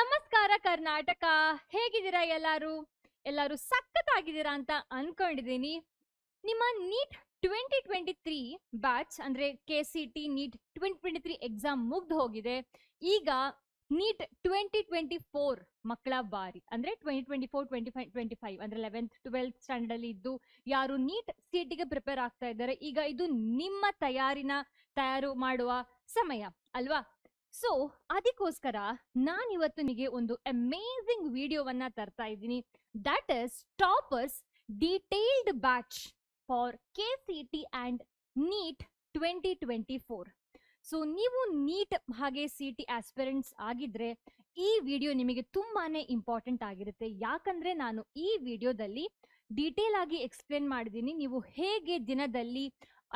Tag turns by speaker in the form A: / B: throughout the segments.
A: ನಮಸ್ಕಾರ ಕರ್ನಾಟಕ, ಹೇಗಿದ್ದೀರಾ ಎಲ್ಲರೂ? ಎಲ್ಲರೂ ಸಖತ್ತಾಗಿದ್ದೀರಾ ಅಂತ ಅನ್ಕೊಂಡಿದ್ದೀನಿ. ನಿಮ್ಮ ನೀಟ್ 2023 ಬ್ಯಾಚ್ ಅಂದ್ರೆ KCET ನೀಟ್ 2023 ಎಕ್ಸಾಮ್ ಮುಗ್ದು ಹೋಗಿದೆ. ಈಗ ನೀಟ್ 2024 ಮಕ್ಕಳ ಬಾರಿ ಅಂದ್ರೆ 2024-25 ಅಂದ್ರೆ 11th 12th ಸ್ಟ್ಯಾಂಡರ್ಡ್ ಅಲ್ಲಿ ಇದ್ದು ಯಾರು ನೀಟ್ CET ಗೆ ಪ್ರಿಪೇರ್ ಆಗ್ತಾ ಇದ್ದಾರೆ, ಈಗ ಇದು ನಿಮ್ಮ ತಯಾರು ಮಾಡುವ ಸಮಯ ಅಲ್ವಾ? ಸೊ ಅದಕ್ಕೋಸ್ಕರ ನಾನಿವತ್ತು ನಿಮಗೆ ಒಂದು ಅಮೇಝಿಂಗ್ ವಿಡಿಯೋವನ್ನ ತರ್ತಾ ಇದ್ದೀನಿ. That is toppers detailed batch for KCET and NEET 2024. So ನೀವು ನೀಟ್ ಹಾಗೆ CET ಆಸ್ಪಿರೆಂಟ್ಸ್ ಆಗಿದ್ರೆ ಈ ವಿಡಿಯೋ ನಿಮಗೆ ತುಂಬಾನೇ ಇಂಪಾರ್ಟೆಂಟ್ ಆಗಿರುತ್ತೆ. ಯಾಕಂದ್ರೆ ನಾನು ಈ ವಿಡಿಯೋದಲ್ಲಿ ಡೀಟೇಲ್ ಆಗಿ ಎಕ್ಸ್ಪ್ಲೇನ್ ಮಾಡಿದ್ದೀನಿ ನೀವು ಹೇಗೆ ದಿನದಲ್ಲಿ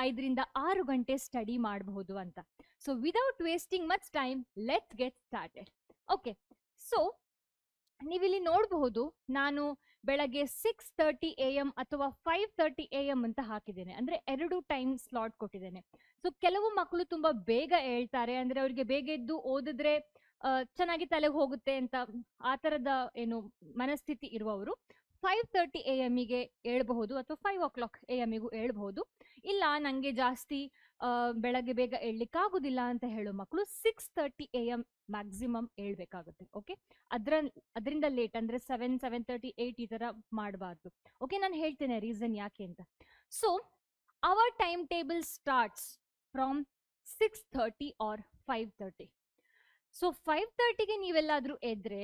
A: 5 ರಿಂದ 6 ಗಂಟೆ ಸ್ಟಡಿ ಮಾಡಬಹುದು ಅಂತ. So without wasting much time, let's get started. Okay, so ನೀವಿಲ್ಲಿ ನೋಡಬಹುದು ನಾನು ಬೆಳಗ್ಗೆ 6:30 AM ಅಥವಾ 5:30 AM ಅಂತ ಹಾಕಿದ್ದೇನೆ. ಅಂದ್ರೆ 2 ಟೈಮ್ ಸ್ಲಾಟ್ ಕೊಟ್ಟಿದ್ದೇನೆ. ಸೊ ಕೆಲವು ಮಕ್ಕಳು ತುಂಬಾ ಬೇಗ ಹೇಳ್ತಾರೆ, ಅಂದ್ರೆ ಅವರಿಗೆ ಬೇಗ ಎದ್ದು ಓದಿದ್ರೆ ಚೆನ್ನಾಗಿ ತಲೆಗೆ ಹೋಗುತ್ತೆ ಅಂತ ಆ ತರದ ಏನು ಮನಸ್ಥಿತಿ ಇರುವವರು 5:30 AM ಗೆ ಹೇಳ್ಬಹುದು ಅಥವಾ 5 o'clock AM ಗೂ ಹೇಳ್ಬಹುದು. ಇಲ್ಲ ನಂಗೆ ಜಾಸ್ತಿ ಬೆಳಗ್ಗೆ ಬೇಗ ಹೇಳ್ಲಿಕ್ಕಾಗುದಿಲ್ಲ ಅಂತ ಹೇಳೋ ಮಕ್ಕಳು 6:30 AM ಮ್ಯಾಕ್ಸಿಮಮ್ ಹೇಳ್ಬೇಕಾಗುತ್ತೆ. ಓಕೆ, ಅದರಿಂದ ಲೇಟ್ ಅಂದ್ರೆ 7, 7:30, 8 ಈ ತರ ಮಾಡಬಾರ್ದು. ಓಕೆ, ನಾನು ಹೇಳ್ತೇನೆ ರೀಸನ್ ಯಾಕೆ ಅಂತ. So our time table starts from 6:30 or 5:30. So 5:30ಗೆ ನೀವೆಲ್ಲಾದ್ರೂ ಎದ್ರೆ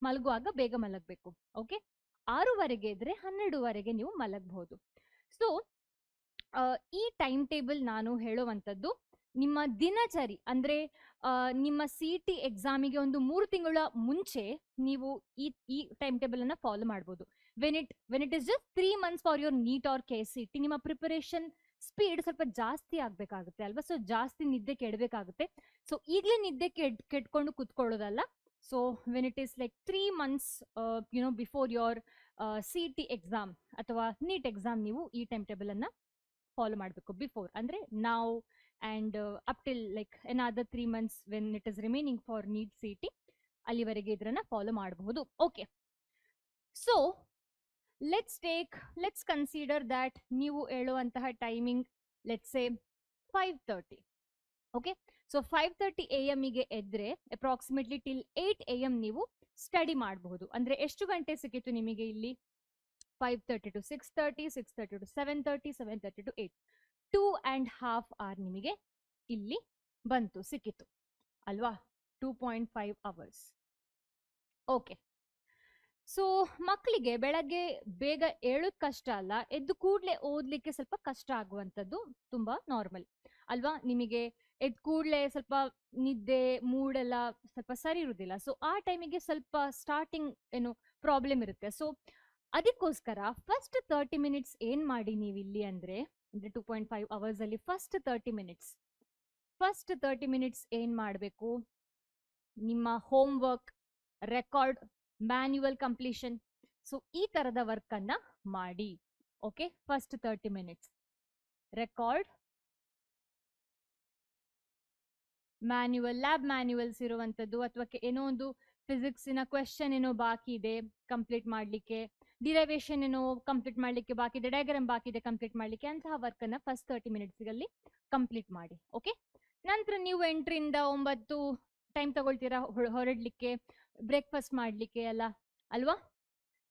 A: ಮಲಗುವಾಗ ಬೇಗ ಮಲಗಬೇಕು. ಓಕೆ, 6:00 ಇದ್ರೆ 12:00 ನೀವು ಮಲಗಬಹುದು. ಸೊ ಈ ಟೈಮ್ ಟೇಬಲ್ ನಾನು ಹೇಳುವಂಥದ್ದು ನಿಮ್ಮ ದಿನಚರಿ ಅಂದ್ರೆ ನಿಮ್ಮ CET ಎಕ್ಸಾಮಿಗೆ ಒಂದು 3 ತಿಂಗಳ ಮುಂಚೆ ನೀವು ಈ ಟೈಮ್ ಟೇಬಲ್ ಅನ್ನ ಫಾಲೋ ಮಾಡಬಹುದು. When it is just 3 months for your NEET or KCET, ನಿಮ್ಮ ಪ್ರಿಪರೇಷನ್ ಸ್ಪೀಡ್ ಸ್ವಲ್ಪ ಜಾಸ್ತಿ ಆಗ್ಬೇಕಾಗುತ್ತೆ ಅಲ್ವಾ? ಸೊ ಜಾಸ್ತಿ ನಿದ್ದೆ ಕೆಡಬೇಕಾಗುತ್ತೆ. ಸೊ ಈಗಲೇ ನಿದ್ದೆ ಕೆಡ್ಕೊಂಡು ಕುತ್ಕೊಳ್ಳೋದಲ್ಲ. So when it is like 3 months before your CET exam ಅಥವಾ ನೀಟ್ ಎಕ್ಸಾಮ್ ನೀವು ಈ ಟೈಮ್ ಟೇಬಲ್ ಅನ್ನ ಫಾಲೋ ಮಾಡಬೇಕು. ಬಿಫೋರ್ ಅಂದ್ರೆ ನಾವು and up till like another 3 months when it is remaining for NEET CET, ಅಲ್ಲಿವರೆಗೆ ಇದನ್ನ ಫಾಲೋ ಮಾಡಬಹುದು. Okay, so let's consider that ನೀವು ಹೇಳುವಂತಹ timing let's say 5:30. Okay, so 5:30 AM ಗೆ ಎದ್ರೆ ಅಪ್ರಾಕ್ಸಿಮೇಟ್ಲಿ ಟಿಲ್ 8 AM ನೀವು ಸ್ಟಡಿ ಮಾಡಬಹುದು. ಅಂದ್ರೆ ಎಷ್ಟು ಗಂಟೆ ಸಿಕ್ಕಿತ್ತು ನಿಮಗೆ ಇಲ್ಲಿ? 5:30 to 6:30, 6:30 to 7:30, 7:30 to 8, 2.5 hour ನಿಮಗೆ ಇಲ್ಲಿ ಬಂತು, ಸಿಕ್ಕಿತು ಅಲ್ವಾ? 2.5 hours. ಓಕೆ, ಸೊ ಮಕ್ಕಳಿಗೆ ಬೆಳಗ್ಗೆ ಬೇಗ ಏಳೋದ್ ಕಷ್ಟ ಅಲ್ಲ, ಎದ್ದು ಕೂಡ್ಲೆ ಓದ್ಲಿಕ್ಕೆ ಸ್ವಲ್ಪ ಕಷ್ಟ ಆಗುವಂಥದ್ದು ತುಂಬಾ ನಾರ್ಮಲ್ ಅಲ್ವಾ? ನಿಮಗೆ ಎದ್ದು ಕೂಡ್ಲೆ ಸ್ವಲ್ಪ ನಿದ್ದೆ ಮೂಡೆಲ್ಲ ಸ್ವಲ್ಪ ಸರಿ ಇರುವುದಿಲ್ಲ. ಸೊ ಆ ಟೈಮಿಗೆ ಸ್ವಲ್ಪ ಸ್ಟಾರ್ಟಿಂಗ್ ಏನು ಪ್ರಾಬ್ಲಮ್ ಇರುತ್ತೆ. ಸೊ ಅದಕ್ಕೋಸ್ಕರ ಫಸ್ಟ್ 30 minutes ಏನ್ ಮಾಡಿ ನೀವಿಲ್ಲಿ ಅಂದ್ರೆ 2.5 hours ಅಲ್ಲಿ ಫಸ್ಟ್ 30 minutes ಏನ್ ಮಾಡಬೇಕು? ನಿಮ್ಮ home work, record, manual completion, so ಈ ತರದ ವರ್ಕ್ ಅನ್ನ ಮಾಡಿ. Okay, first 30 minutes record, manual, lab manuals ಇರುವಂತದ್ದು ಅಥವಾ ಏನೋ ಒಂದು ಫಿಸಿಕ್ಸಿನ ಕ್ವೆಶ್ಚನ್ ಏನೋ ಬಾಕಿ ಇದೆ ಕಂಪ್ಲೀಟ್ ಮಾಡ್ಲಿಕ್ಕೆ, ಡಿರೈವೇಶನ್ ಏನೋ ಕಂಪ್ಲೀಟ್ ಮಾಡ್ಲಿಕ್ಕೆ ಬಾಕಿ ಇದೆ, ಡಯಾಗ್ರಾಮ್ ಬಾಕಿ ಇದೆ ಕಂಪ್ಲೀಟ್ ಮಾಡ್ಲಿಕ್ಕೆ, ಅಂತಹ ವರ್ಕ್ ಅನ್ನ ಫಸ್ಟ್ 30 minutes ಅಲ್ಲಿ ಕಂಪ್ಲೀಟ್ ಮಾಡಿ. ಓಕೆ, ನಂತರ ನೀವು 8 ರಿಂದ 9 ಟೈಮ್ ತಗೊಳ್ತೀರಾ ಹೊರಡ್ಲಿಕ್ಕೆ, ಬ್ರೇಕ್ಫಾಸ್ಟ್ ಮಾಡ್ಲಿಕ್ಕೆ ಎಲ್ಲ ಅಲ್ವಾ?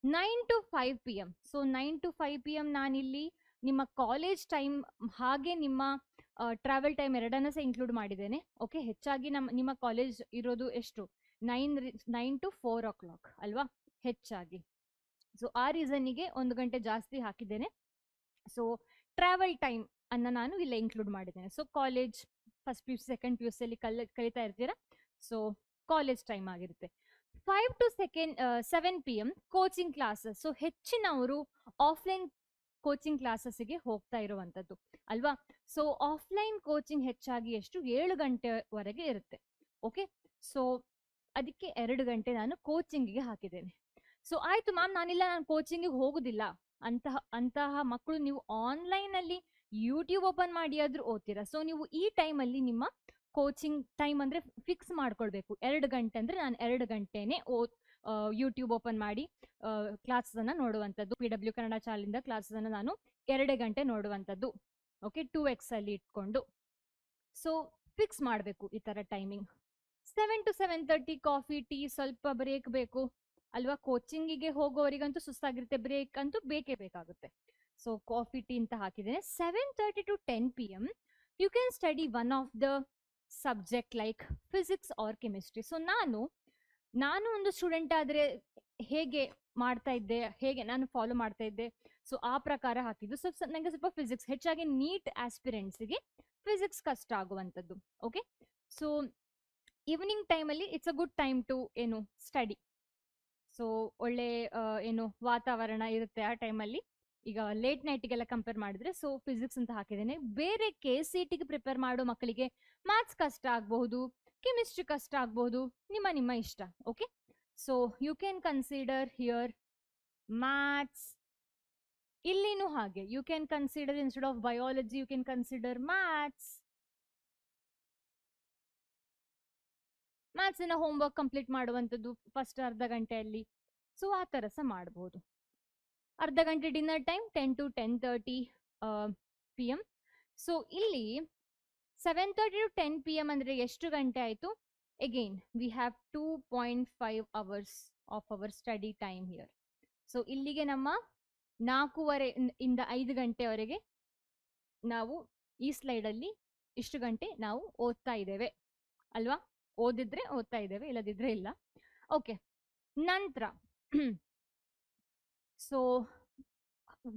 A: 9 to 5 PM. So 9 to 5 PM ನಾನಿಲ್ಲಿ ನಿಮ್ಮ ಕಾಲೇಜ್ ಟೈಮ್ ಹಾಗೆ ನಿಮ್ಮ ಟ್ರಾವೆಲ್ ಟೈಮ್ ಎರಡನ್ನ ಸಹ ಇನ್ಕ್ಲೂಡ್ ಮಾಡಿದ್ದೇನೆ. ಓಕೆ, ಹೆಚ್ಚಾಗಿ ನಿಮ್ಮ ಕಾಲೇಜ್ ಇರೋದು ಎಷ್ಟು? 9 to 4 o'clock ಅಲ್ವಾ ಹೆಚ್ಚಾಗಿ. ಸೊ ಆ ರೀಸನ್ನಿಗೆ 1 ಗಂಟೆ ಜಾಸ್ತಿ ಹಾಕಿದ್ದೇನೆ. ಸೊ ಟ್ರಾವೆಲ್ ಟೈಮ್ ಅನ್ನ ನಾನು ಇಲ್ಲ ಇನ್ಕ್ಲೂಡ್ ಮಾಡಿದ್ದೇನೆ. So college first PUC second PUC ಅಲ್ಲಿ ಕಲಿತಾ ಇರ್ತೀರಾ, ಸೊ ಕಾಲೇಜ್ ಟೈಮ್ ಆಗಿರುತ್ತೆ. 5 to 7 PM coaching classes. So ಹೆಚ್ಚಿನವರು ಆಫ್ಲೈನ್ ಕೋಚಿಂಗ್ ಕ್ಲಾಸಸ್ಗೆ ಹೋಗ್ತಾ ಇರುವಂತದ್ದು ಅಲ್ವಾ? ಸೊ ಆಫ್ಲೈನ್ ಕೋಚಿಂಗ್ ಹೆಚ್ಚಾಗಿ ಎಷ್ಟು 7 ಗಂಟೆವರೆಗೆ ಇರುತ್ತೆ. ಓಕೆ, ಸೊ ಅದಕ್ಕೆ 2 ಗಂಟೆ ನಾನು ಕೋಚಿಂಗಿಗೆ ಹಾಕಿದ್ದೇನೆ. ಸೊ ಆಯ್ತು ಮ್ಯಾಮ್, ನಾನು ಕೋಚಿಂಗಿಗೆ ಹೋಗುದಿಲ್ಲ ಅಂತಹ ಮಕ್ಕಳು ನೀವು ಆನ್ಲೈನ್ ಅಲ್ಲಿ ಯೂಟ್ಯೂಬ್ ಓಪನ್ ಮಾಡಿ ಆದ್ರೂ ಓದ್ತೀರಾ. ಸೊ ನೀವು ಈ ಟೈಮ್ ಅಲ್ಲಿ ನಿಮ್ಮ ಕೋಚಿಂಗ್ ಟೈಮ್ ಅಂದರೆ ಫಿಕ್ಸ್ ಮಾಡ್ಕೊಳ್ಬೇಕು. 2 ಗಂಟೆ ಅಂದರೆ ನಾನು 2 ಗಂಟೆನೇ ಯೂಟ್ಯೂಬ್ ಓಪನ್ ಮಾಡಿ ಕ್ಲಾಸನ್ನು ನೋಡುವಂಥದ್ದು. PW ಕನ್ನಡ ಚಾನಲಿಂದ ಕ್ಲಾಸನ್ನು ನಾನು 2 ಗಂಟೆ ನೋಡುವಂಥದ್ದು. ಓಕೆ, 2x ಅಲ್ಲಿ ಇಟ್ಕೊಂಡು. ಸೊ ಫಿಕ್ಸ್ ಮಾಡಬೇಕು ಈ ಥರ ಟೈಮಿಂಗ್. 7 to 7:30 ಕಾಫಿ ಟೀ, ಸ್ವಲ್ಪ ಬ್ರೇಕ್ ಬೇಕು ಅಲ್ವಾ. ಕೋಚಿಂಗಿಗೆ ಹೋಗೋವರಿಗಂತೂ ಸುಸ್ತಾಗಿರುತ್ತೆ, ಬ್ರೇಕ್ ಅಂತೂ ಬೇಕೇ ಬೇಕಾಗುತ್ತೆ. ಸೊ ಕಾಫಿ ಟೀ ಅಂತ ಹಾಕಿದ್ದೇನೆ. 7:30 to 10 PM you can study one of the subject like physics or chemistry. So ನಾನು ಒಂದು ಸ್ಟೂಡೆಂಟ್ ಆದರೆ ಹೇಗೆ ಮಾಡ್ತಾ ಇದ್ದೆ, ಹೇಗೆ ನಾನು ಫಾಲೋ ಮಾಡ್ತಾ ಇದ್ದೆ, ಸೊ ಆ ಪ್ರಕಾರ ಹಾಕಿದ್ದು. ಸೊ ನನಗೆ ಸ್ವಲ್ಪ ಫಿಸಿಕ್ಸ್, ಹೆಚ್ಚಾಗಿ ನೀಟ್ ಆಸ್ಪಿರೆಂಟ್ಸ್ಗೆ ಫಿಸಿಕ್ಸ್ ಕಷ್ಟ ಆಗುವಂಥದ್ದು. ಓಕೆ, ಸೊ ಈವ್ನಿಂಗ್ ಟೈಮಲ್ಲಿ it's a good time to study. So ಒಳ್ಳೆ ವಾತಾವರಣ ಇರುತ್ತೆ ಆ ಟೈಮಲ್ಲಿ. ಈಗ ಲೇಟ್ ನೈಟಿಗೆಲ್ಲ ಕಂಪೇರ್ ಮಾಡಿದ್ರೆ ಸೊ ಫಿಸಿಕ್ಸ್ ಅಂತ ಹಾಕಿದ್ದೇನೆ. ಬೇರೆ KCETಗೆ ಪ್ರಿಪೇರ್ ಮಾಡೋ ಮಕ್ಕಳಿಗೆ ಮ್ಯಾಥ್ಸ್ ಕಷ್ಟ ಆಗಬಹುದು, ಕೆಮಿಸ್ಟ್ರಿ ಕಷ್ಟ ಆಗಬಹುದು, ನಿಮ್ಮ ಇಷ್ಟ. Okay, so you can consider here maths. ಇಲ್ಲಿನೂ ಹಾಗೆ you can consider instead of biology you can consider maths. ಮ್ಯಾಥ್ಸಿನ ಹೋಮ್ವರ್ಕ್ ಕಂಪ್ಲೀಟ್ ಮಾಡುವಂಥದ್ದು ಫಸ್ಟ್ ಅರ್ಧ ಗಂಟೆಯಲ್ಲಿ. ಸೊ ಆ ಥರ ಸಹ ಮಾಡ್ಬೋದು. ಅರ್ಧ ಗಂಟೆ dinner time 10 to 10:30 PM. So ಇಲ್ಲಿ 7:30 to 10 PM ಅಂದರೆ ಎಷ್ಟು ಗಂಟೆ ಆಯಿತು? Again we have 2.5 hours of hour study time here. So ಇಲ್ಲಿಗೆ ನಮ್ಮ 4:15 ಇಂದ 5 ಗಂಟೆವರೆಗೆ ನಾವು ಈ ಸ್ಲೈಡಲ್ಲಿ ಇಷ್ಟು ಗಂಟೆ ನಾವು ಓದ್ತಾ ಇದ್ದೇವೆ ಅಲ್ವಾ. ಓದಿದ್ರೆ ಓದ್ತಾ ಇದ್ದೇವೆ, ಇಲ್ಲದಿದ್ರೆ ಇಲ್ಲ. ಓಕೆ, ನಂತರ ಸೊ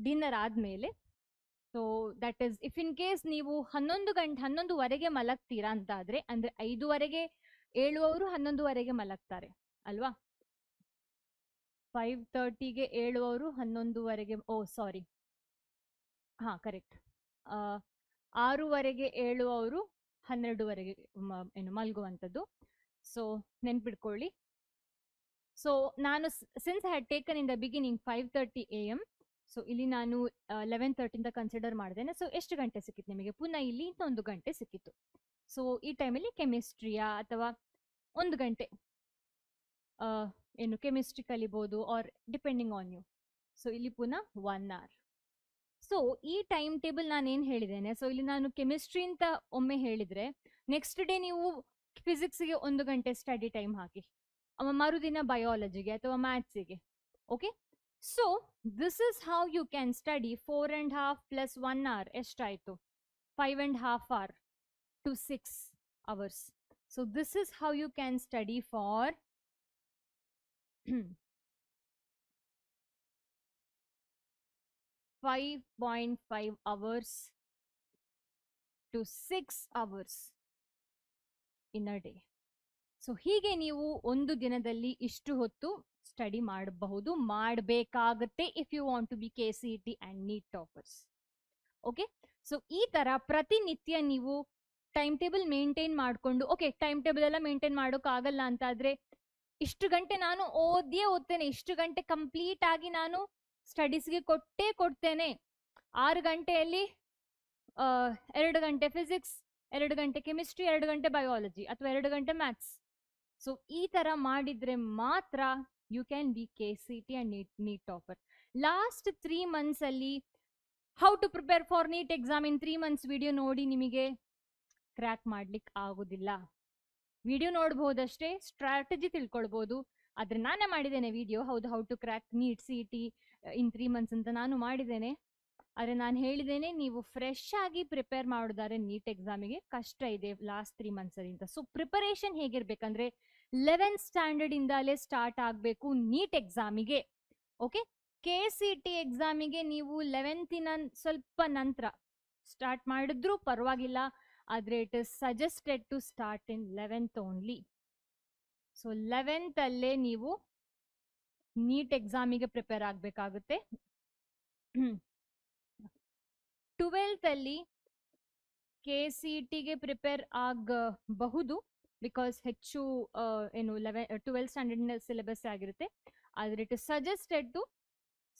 A: ಡಿನ್ನರ್ ಆದಮೇಲೆ, so that is if in case ನೀವು 11:30 ಮಲಗ್ತೀರಾ ಅಂತ ಆದರೆ, ಅಂದರೆ 5:00 ಏಳುವವರು 11:00 ಮಲಗ್ತಾರೆ ಅಲ್ವಾ. 5:30 ಏಳುವವರು 11:00, ಓ ಸಾರಿ, ಹಾಂ ಕರೆಕ್ಟ್. 6:00 ಏಳುವವರು 12:00 ಮಲಗುವಂಥದ್ದು. ಸೊ ನೆನ್ಪಿಟ್ಕೊಳ್ಳಿ. ಸೊ ನಾನು since I had taken in the beginning 5:30 AM, so ಇಲ್ಲಿ ನಾನು 11:30 ಅಂತ ಕನ್ಸಿಡರ್ ಮಾಡಿದ್ದೇನೆ. ಸೊ ಎಷ್ಟು ಗಂಟೆ ಸಿಕ್ಕಿತ್ತು ನಿಮಗೆ? ಪುನಃ ಇಲ್ಲಿ 1 ಗಂಟೆ ಸಿಕ್ಕಿತ್ತು. ಸೊ ಈ ಟೈಮಲ್ಲಿ ಕೆಮಿಸ್ಟ್ರಿಯಾ ಅಥವಾ 1 ಗಂಟೆ ಕೆಮಿಸ್ಟ್ರಿ ಕಲಿಬೋದು, or depending on you. So ಇಲ್ಲಿ ಪುನಃ 1 hour. ಸೊ ಈ ಟೈಮ್ ಟೇಬಲ್ ನಾನೇನು ಹೇಳಿದ್ದೇನೆ, ಸೊ ಇಲ್ಲಿ ನಾನು ಕೆಮಿಸ್ಟ್ರಿ ಅಂತ ಒಮ್ಮೆ ಹೇಳಿದರೆ, ನೆಕ್ಸ್ಟ್ ಡೇ ನೀವು ಫಿಸಿಕ್ಸ್ಗೆ 1 ಗಂಟೆ ಸ್ಟಡಿ ಟೈಮ್ ಹಾಕಿ, ಮರುದಿನ ಬಯಾಲಜಿಗೆ ಅಥವಾ ಮ್ಯಾಥ್ಸಿಗೆ. Okay, so this is how you can study 4.5 plus 1 hour ಎಷ್ಟಾಯಿತು? 5.5 hour to 6 hours. So this is how you can study for 5.5 hours to 6 hours in a day. So ಹೀಗೆ ನೀವು ಒಂದು ದಿನದಲ್ಲಿ ಇಷ್ಟು ಹೊತ್ತು ಸ್ಟಡಿ ಮಾಡಬಹುದು, ಮಾಡಬೇಕಾಗುತ್ತೆ if you want to be KCET and NEET toppers. Okay, so ಈ ಥರ ಪ್ರತಿನಿತ್ಯ ನೀವು ಟೈಮ್ ಟೇಬಲ್ ಮೇಂಟೈನ್ ಮಾಡಿಕೊಂಡು, ಓಕೆ ಟೈಮ್ ಟೇಬಲ್ ಎಲ್ಲ ಮೇಂಟೈನ್ ಮಾಡೋಕ್ಕಾಗಲ್ಲ ಅಂತಾದರೆ, ಇಷ್ಟು ಗಂಟೆ ನಾನು ಓದ್ತೇನೆ, ಇಷ್ಟು ಗಂಟೆ ಕಂಪ್ಲೀಟ್ ಆಗಿ ನಾನು ಸ್ಟಡೀಸ್ಗೆ ಕೊಡ್ತೇನೆ, 6 ಗಂಟೆಯಲ್ಲಿ 2 ಗಂಟೆ ಫಿಸಿಕ್ಸ್, 2 ಗಂಟೆ ಕೆಮಿಸ್ಟ್ರಿ, 2 ಗಂಟೆ ಬಯಾಲಜಿ ಅಥವಾ 2 ಗಂಟೆ ಮ್ಯಾಥ್ಸ್. ಸೊ ಈ ಥರ ಮಾಡಿದರೆ ಮಾತ್ರ you can be KCET and NEET topper. Last 3 months ಅಲ್ಲಿ how to prepare for NEET exam in 3 months video ನೋಡಿ ನಿಮಗೆ ಕ್ರ್ಯಾಕ್ ಮಾಡ್ಲಿಕ್ಕೆ ಆಗೋದಿಲ್ಲ. ವಿಡಿಯೋ ನೋಡ್ಬೋದಷ್ಟೇ, ಸ್ಟ್ರಾಟಜಿ ತಿಳ್ಕೊಳ್ಬೋದು. ಆದರೆ ನಾನೇ ಮಾಡಿದ್ದೇನೆ video, how to crack NEET CET in 3 months ಅಂತ ನಾನು ಮಾಡಿದ್ದೇನೆ. ಆದರೆ ನಾನು ಹೇಳಿದ್ದೇನೆ, ನೀವು ಫ್ರೆಶ್ ಆಗಿ ಪ್ರಿಪೇರ್ ಮಾಡೋದಾದ್ರೆ NEET ಎಕ್ಸಾಮಿಗೆ ಕಷ್ಟ ಇದೆ ಲಾಸ್ಟ್ 3 months ಅಂತ. ಸೊ ಪ್ರಿಪರೇಷನ್ ಹೇಗಿರ್ಬೇಕಂದ್ರೆ 11th standard ಇಂದಲೇ ಸ್ಟಾರ್ಟ್ ಆಗಬೇಕು NEET ಎಕ್ಸಾಮಿಗೆ. ಓಕೆ, KCET ಎಕ್ಸಾಮಿಗೆ ನೀವು 11th ಸ್ವಲ್ಪ ನಂತರ ಸ್ಟಾರ್ಟ್ ಮಾಡಿದ್ರೂ ಪರವಾಗಿಲ್ಲ, ಆದರೆ it is suggested to start in 11th only. So 11th ಅಲ್ಲೇ ನೀವು NEET ಎಕ್ಸಾಮಿಗೆ ಪ್ರಿಪೇರ್ ಆಗಬೇಕಾಗುತ್ತೆ. 12th ಅಲ್ಲಿ KCETಗೆ ಪ್ರಿಪೇರ್ ಆಗಬಹುದು, ಬಿಕಾಸ್ ಹೆಚ್ಚು 12th ಸ್ಟ್ಯಾಂಡರ್ಡ್ನ ಸಿಲೆಬಸ್ ಆಗಿರುತ್ತೆ. ಆದರೆ it is suggested to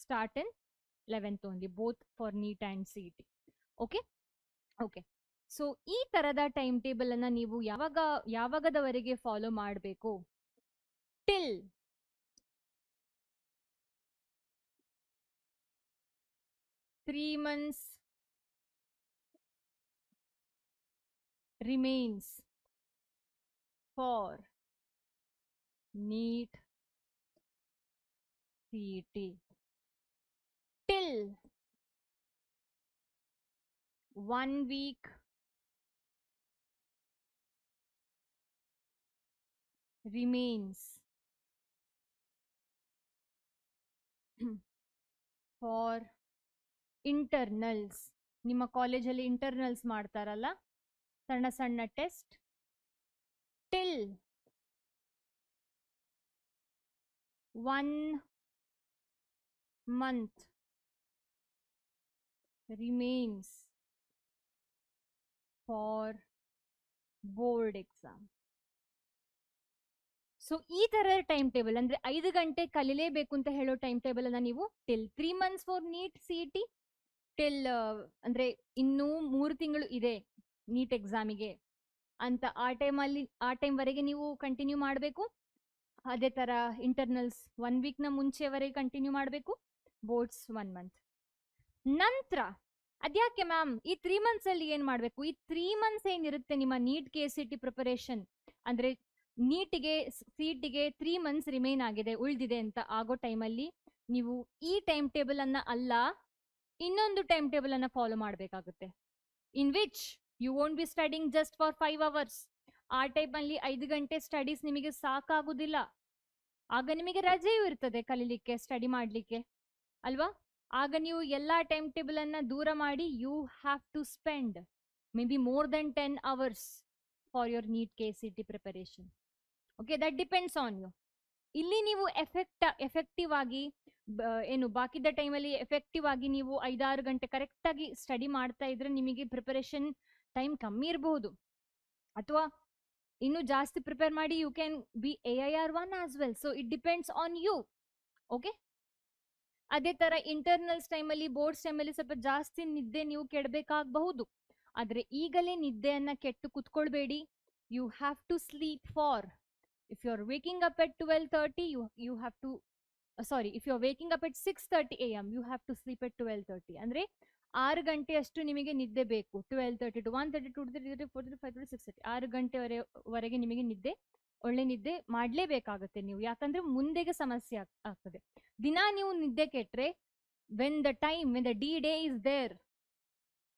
A: start in 11th only, both for NEET and CET. Okay, so ಈ ತರದ time table ಅನ್ನ ನೀವು ಯಾವಾಗದವರೆಗೆ ಫಾಲೋ ಮಾಡಬೇಕು? Till 3 months remains for NEET CET. Till 1 week remains for internals. ನಿಮ್ಮ ಕಾಲೇಜಲ್ಲಿ ಇಂಟರ್ನಲ್ಸ್ ಮಾಡ್ತಾರಲ್ಲ, ಸಣ್ಣ ಸಣ್ಣ test. Till 1 month remains for board exam. So ಈ ತರ ಟೈಮ್ ಟೇಬಲ್ ಅಂದ್ರೆ 5 ಗಂಟೆ ಕಲಿಲೇಬೇಕು ಅಂತ ಹೇಳೋ ಟೈಮ್ ಟೇಬಲ್ ಅನ್ನ ನೀವು till 3 months for NEET CET, till ಅಂದ್ರೆ ಇನ್ನೂ 3 ತಿಂಗಳು ಇದೆ ನೀಟ್ ಎಕ್ಸಾಮಿಗೆ ಅಂತ ಆ ಟೈಮ್ ವರೆಗೆ ನೀವು ಕಂಟಿನ್ಯೂ ಮಾಡಬೇಕು. ಅದೇ ತರ ಇಂಟರ್ನಲ್ಸ್ 1 week ನ ಮುಂಚೆವರೆಗೆ ಕಂಟಿನ್ಯೂ ಮಾಡಬೇಕು, ಬೋರ್ಡ್ಸ್ 1 month. ನಂತರ ಅದ್ಯಾಕೆ ಮ್ಯಾಮ್ ಈ 3 months ಅಲ್ಲಿ ಏನ್ ಮಾಡ್ಬೇಕು? ಈ 3 months ಏನಿರುತ್ತೆ ನಿಮ್ಮ ನೀಟ್ KCET ಪ್ರಿಪರೇಷನ್, ಅಂದ್ರೆ ನೀಟಿಗೆ ಸಿಇಟಿಗೆ 3 months ರಿಮೈನ್ ಆಗಿದೆ, ಉಳಿದಿದೆ ಅಂತ ಆಗೋ ಟೈಮಲ್ಲಿ ನೀವು ಈ ಟೈಮ್ ಟೇಬಲ್ ಅನ್ನ ಅಲ್ಲ, ಇನ್ನೊಂದು ಟೈಮ್ ಟೇಬಲ್ ಅನ್ನ ಫಾಲೋ ಮಾಡಬೇಕಾಗುತ್ತೆ. In which you won't be studying just for 5 hours. ಆ ಟೈಮಲ್ಲಿ 5 ಗಂಟೆ ಸ್ಟಡೀಸ್ ನಿಮಗೆ ಸಾಕಾಗುದಿಲ್ಲ. ಆಗ ನಿಮಗೆ ರಜೆಯೂ ಇರ್ತದೆ ಕಲೀಲಿಕ್ಕೆ, ಸ್ಟಡಿ ಮಾಡ್ಲಿಕ್ಕೆ ಅಲ್ವಾ? ಆಗ ನೀವು ಎಲ್ಲಾ ಟೈಮ್ ಟೇಬಲ್ ಅನ್ನ ದೂರ ಮಾಡಿ you have to spend maybe more than 10 hours for your NEET KCET preparation. Okay, that depends on you. ಇಲ್ಲಿ ನೀವು ಎಫೆಕ್ಟಿವ್ ಆಗಿ ಏನು ಬಾಕಿದ ಟೈಮಲ್ಲಿ ಎಫೆಕ್ಟಿವ್ ಆಗಿ ನೀವು 5-6 ಗಂಟೆ ಕರೆಕ್ಟ್ ಆಗಿ ಸ್ಟಡಿ ಮಾಡ್ತಾ ಇದ್ರೆ ನಿಮಗೆ ಪ್ರಿಪರೇಷನ್ ಟೈಮ್ ಕಮ್ಮಿ ಇರಬಹುದು, ಅಥವಾ ಇನ್ನು ಜಾಸ್ತಿ ಪ್ರಿಪೇರ್ ಮಾಡಿ you can be AIR1 as well. So it depends on you. Okay, ಅದೇ ತರ ಇಂಟರ್ನಲ್ಸ್ ಟೈಮಲ್ಲಿ, ಬೋರ್ಡ್ಸ್ ಟೈಮಲ್ಲಿ ಸ್ವಲ್ಪ ಜಾಸ್ತಿ ನಿದ್ದೆ ನೀವು ಕೆಡಬೇಕಾಗಬಹುದು. ಆದ್ರೆ ಈಗಲೇ ನಿದ್ದೆಯನ್ನ ಕೆಟ್ಟು ಕುತ್ಕೊಳ್ಬೇಡಿ. You have to sleep for, if you are waking up at 12:30, you have to if you are waking up at 6:30 AM, you have to sleep at 12:30. ಅಂದ್ರೆ 6 ಗಂಟೆ ಅಷ್ಟು ನಿಮಗೆ ನಿದ್ದೆ ಬೇಕು. 12:30 to 1:30 to 2:30 4:30 5:30 6:30 6 ಗಂಟೆವರೆಗೆ ನಿಮಗೆ ನಿದ್ದೆ, ಒಳ್ಳೆ ನಿದ್ದೆ ಮಾಡ್ಲೇಬೇಕಾಗುತ್ತೆ ನೀವು, ಯಾಕಂದ್ರೆ ಮುಂದೆಗೆ ಸಮಸ್ಯೆ ಆಗ್ತದೆ. ದಿನ ನೀವು ನಿದ್ದೆ ಕೆಟ್ರೆ when the D-Day is there,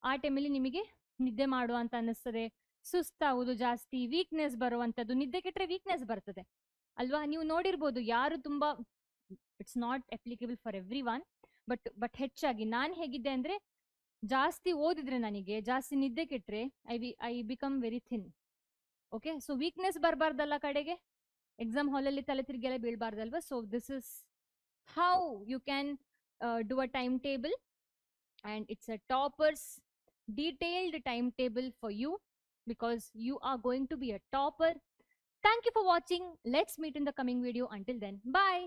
A: ಆ ಟೈಮಲ್ಲಿ ನಿಮಗೆ ನಿದ್ದೆ ಮಾಡುವ ಅಂತ ಅನ್ನಿಸ್ತದೆ, ಸುಸ್ತಾಗುದು ಜಾಸ್ತಿ, ವೀಕ್ನೆಸ್ ಬರುವಂತದ್ದು. ನಿದ್ದೆ ಕೆಟ್ಟರೆ ವೀಕ್ನೆಸ್ ಬರ್ತದೆ ಅಲ್ವಾ? ನೀವು ನೋಡಿರ್ಬೋದು, ಯಾರು ತುಂಬಾ, it's not applicable for every one, but ಹೆಚ್ಚಾಗಿ ನಾನು ಹೇಗಿದ್ದೆ ಅಂದ್ರೆ, ಜಾಸ್ತಿ ಓದಿದ್ರೆ ನನಗೆ ಜಾಸ್ತಿ ನಿದ್ದೆ ಕೆಟ್ರೆ I become very thin. Okay, so weakness ಬರಬಾರ್ದಲ್ಲ ಕಡೆಗೆ, ಎಕ್ಸಾಮ್ ಹಾಲಲ್ಲಿ ತಲೆ ತಿರುಗೆಲ್ಲ ಬೀಳ್ಬಾರ್ದಲ್ವಾ? So this is how you can do a time table, and it's a topper's detailed timetable for you, because you are going to be a topper. Thank you for watching. Let's meet in the coming video. Until then, bye.